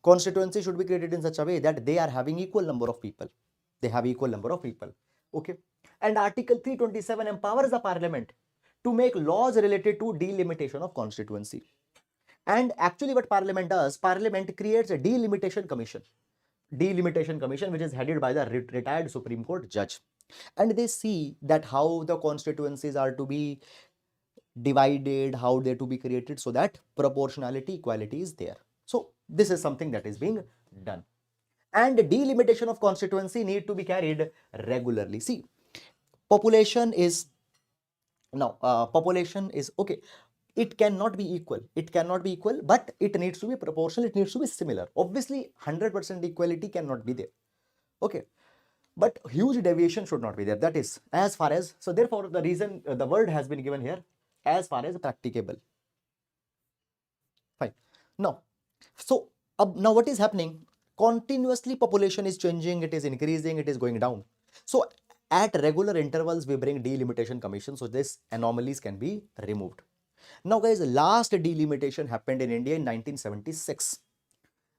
Constituency should be created in such a way that they are having equal number of people. Okay. And Article 327 empowers the Parliament to make laws related to delimitation of constituency. And actually what Parliament does, Parliament creates a delimitation commission, which is headed by the retired Supreme Court judge. And they see that how the constituencies are to be divided, how they're to be created so that proportionality, equality is there. So this is something that is being done. And delimitation of constituency need to be carried regularly. See, population is okay. It cannot be equal, but it needs to be proportional, it needs to be similar. Obviously, 100% equality cannot be there. Okay, but huge deviation should not be there. That is as far as, so therefore the reason the word has been given here, as far as practicable. Fine. Now, so now what is happening? Continuously population is changing, it is increasing, it is going down. So at regular intervals, we bring delimitation commission so this anomalies can be removed. Now guys, last delimitation happened in India in 1976.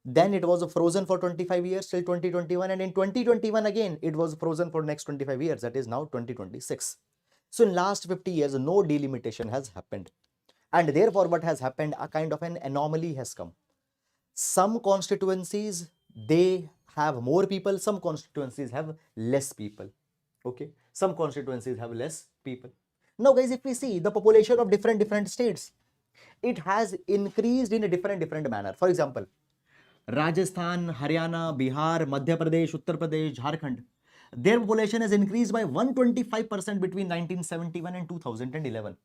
Then it was frozen for 25 years till 2021, and in 2021 again it was frozen for next 25 years, that is now 2026. So in last 50 years no delimitation has happened, and therefore what has happened, a kind of an anomaly has come. Some constituencies they have more people, some constituencies have less people. Okay, some constituencies have less people. Now guys, if we see the population of different states, it has increased in a different manner. For example, Rajasthan, Haryana, Bihar, Madhya Pradesh, Uttar Pradesh, Jharkhand, their population has increased by 125% between 1971 and 2011.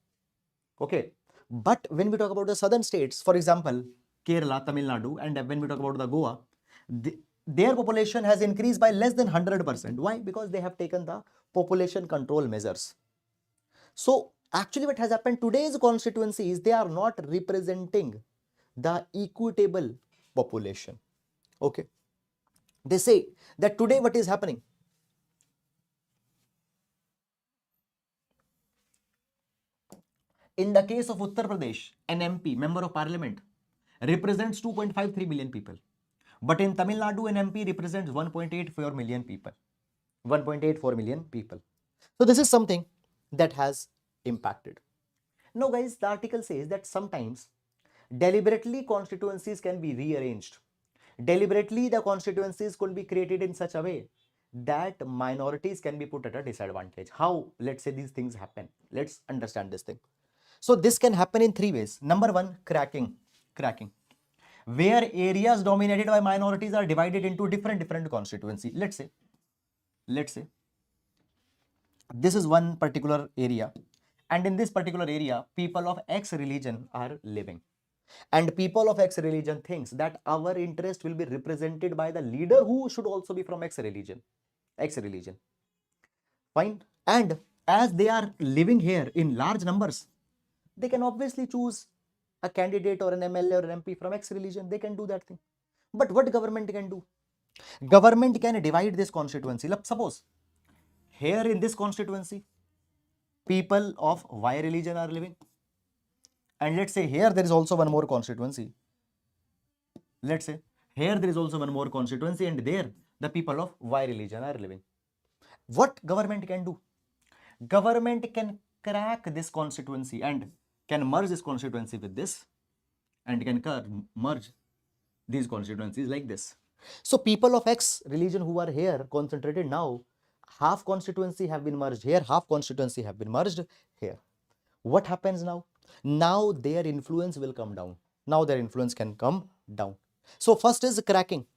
Okay, but when we talk about the southern states, for example, Kerala, Tamil Nadu, and when we talk about the Goa, their population has increased by less than 100%. Why? Because they have taken the population control measures. So actually what has happened, today's constituencies, they are not representing the equitable population. Okay, they say that today what is happening, in the case of Uttar Pradesh, an MP, member of parliament, represents 2.53 million people. But in Tamil Nadu, an MP represents 1.84 million people. 1.84 million people. So this is something that has impacted. Now guys, the article says that sometimes deliberately constituencies can be rearranged. Deliberately the constituencies could be created in such a way that minorities can be put at a disadvantage. How, let's say, these things happen? Let's understand this thing. So this can happen in three ways. Number one, cracking. where areas dominated by minorities are divided into different constituency. Let's say this is one particular area, and in this particular area people of X religion are living, and people of X religion thinks that our interest will be represented by the leader who should also be from X religion. Fine. And as they are living here in large numbers, they can obviously choose a candidate or an MLA or an MP from X religion. They can do that thing. But what government can do? Government can divide this constituency. Suppose here in this constituency, people of Y religion are living. And let's say here there is also one more constituency. Let's say here there is also one more constituency, and there the people of Y religion are living. What government can do? Government can crack this constituency and can merge this constituency with this, and can merge these constituencies like this. So people of X religion who are here concentrated now, half constituency have been merged here, half constituency have been merged here. What happens now? Now their influence will come down. Now their influence can come down. So first is cracking,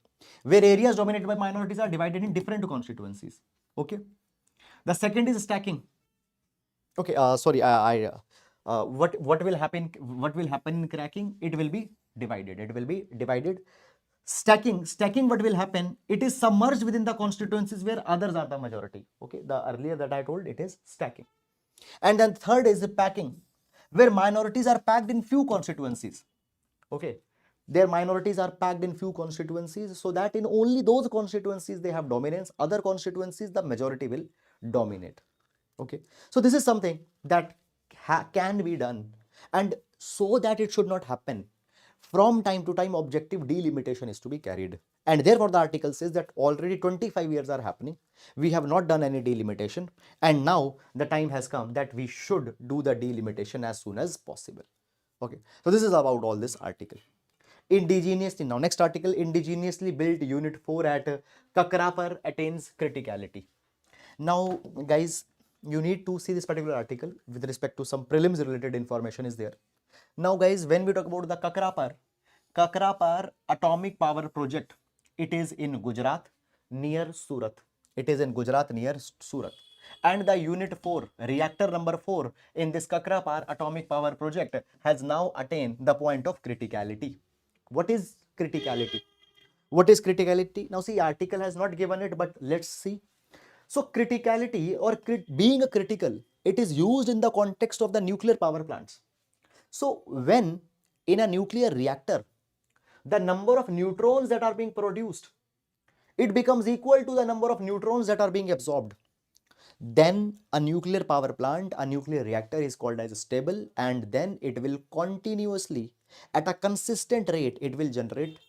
where areas dominated by minorities are divided in different constituencies. Okay. The second is stacking. Okay. Sorry. What will happen? What will happen in cracking? It will be divided. It will be divided. Stacking. What will happen? It is submerged within the constituencies where others are the majority. Okay. The earlier that I told, it is stacking. And then third is packing, where minorities are packed in few constituencies. Okay. Their minorities are packed in few constituencies, so that in only those constituencies they have dominance. Other constituencies the majority will dominate. Okay. So this is something that can be done, and so that it should not happen, from time to time objective delimitation is to be carried. And therefore the article says that already 25 years are happening, we have not done any delimitation, and now the time has come that we should do the delimitation as soon as possible. Okay. So this is about all this article. Indigenously, now next article, indigenously built unit 4 at Kakrapar attains criticality. Now guys, you need to see this particular article with respect to some prelims related information is there. Now guys, when we talk about the Kakrapar atomic power project, it is in Gujarat near Surat. It is in Gujarat near Surat. And the unit 4, reactor number 4 in this Kakrapar atomic power project has now attained the point of criticality. What is criticality? What is criticality? Now see, article has not given it, but let's see. So criticality, or being critical, it is used in the context of the nuclear power plants. So when in a nuclear reactor, the number of neutrons that are being produced, it becomes equal to the number of neutrons that are being absorbed, then a nuclear power plant, a nuclear reactor is called as stable, and then it will continuously, at a consistent rate, it will generate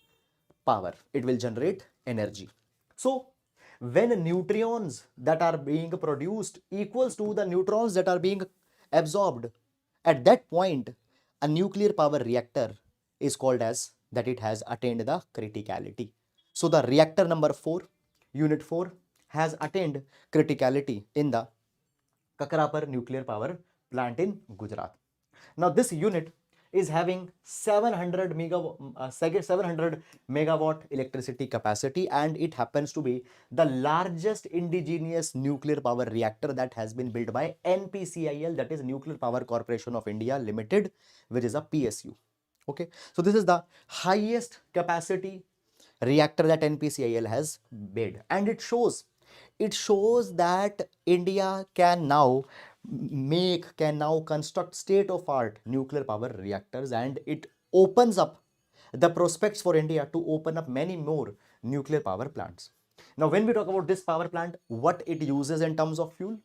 power, it will generate energy. So when neutrons that are being produced equals to the neutrons that are being absorbed, at that point a nuclear power reactor is called as that it has attained the criticality. So the reactor number 4, unit 4, has attained criticality in the Kakrapar nuclear power plant in Gujarat. Now this unit is having 700 megawatt electricity capacity, and it happens to be the largest indigenous nuclear power reactor that has been built by NPCIL, that is Nuclear Power Corporation of India Limited, which is a PSU. Okay, so this is the highest capacity reactor that NPCIL has built, and it shows that India can now construct state-of-art nuclear power reactors, and it opens up the prospects for India to open up many more nuclear power plants. Now when we talk about this power plant, what it uses in terms of fuel?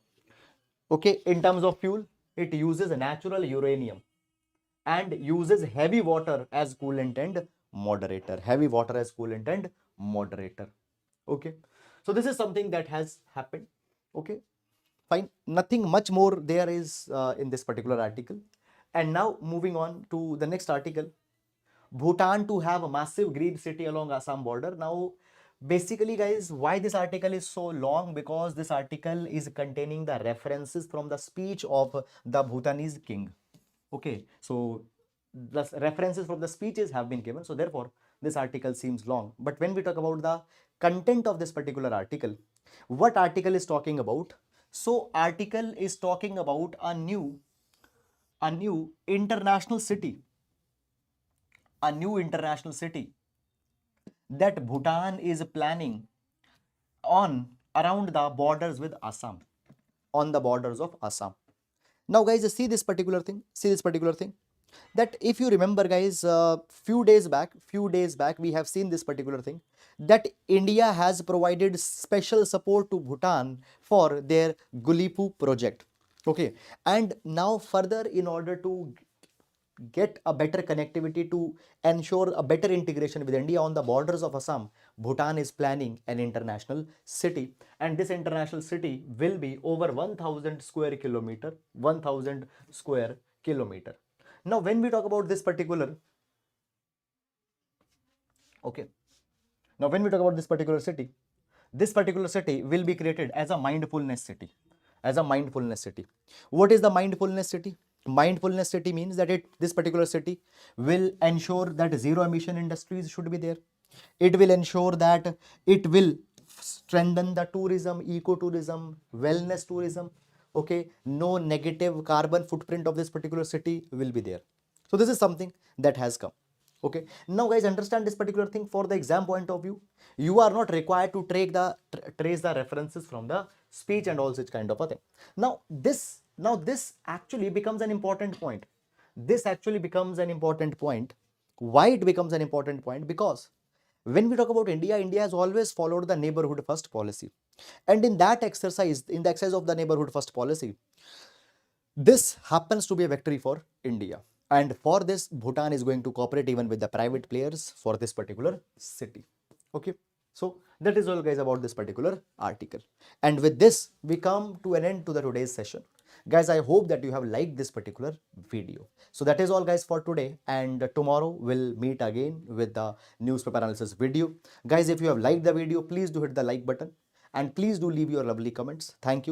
Okay, in terms of fuel, it uses natural uranium and uses heavy water as coolant and moderator. Okay, so this is something that has happened. Okay, fine, nothing much more there is in this particular article. And now moving on to the next article, Bhutan to have a massive green city along Assam border. Now basically guys, why this article is so long? Because this article is containing the references from the speech of the Bhutanese king. Okay, so the references from the speeches have been given, so therefore this article seems long. But when we talk about the content of this particular article, what article is talking about? So article is talking about a new international city, a new international city that Bhutan is planning on around the borders with Assam, on the borders of Assam. Now guys, see this particular thing, that if you remember guys, few days back we have seen this particular thing, that India has provided special support to Bhutan for their Gulipu project. Okay, and now further, in order to get a better connectivity, to ensure a better integration with India on the borders of Assam, Bhutan is planning an international city, and this international city will be over 1000 square kilometer, 1000 square kilometer. Now when we talk about this particular, okay, now when we talk about this particular city, will be created as a mindfulness city, What is the mindfulness city? Mindfulness city means that this particular city will ensure that zero emission industries should be there. It will ensure that it will strengthen the tourism, ecotourism, wellness tourism. Okay, no negative carbon footprint of this particular city will be there. So this is something that has come. Okay, now guys, understand this particular thing. For the exam point of view, you are not required to trace the references from the speech and all such kind of a thing. Now this actually becomes an important point. Why it becomes an important point? Because when we talk about India, India has always followed the neighborhood first policy, and in the exercise of the neighborhood first policy, this happens to be a victory for India. And for this, Bhutan is going to cooperate even with the private players for this particular city. Okay, so that is all guys about this particular article. And with this, we come to an end to the today's session. Guys, I hope that you have liked this particular video. So that is all guys for today, and tomorrow we'll meet again with the newspaper analysis video. Guys, if you have liked the video, please do hit the like button, and please do leave your lovely comments. Thank you.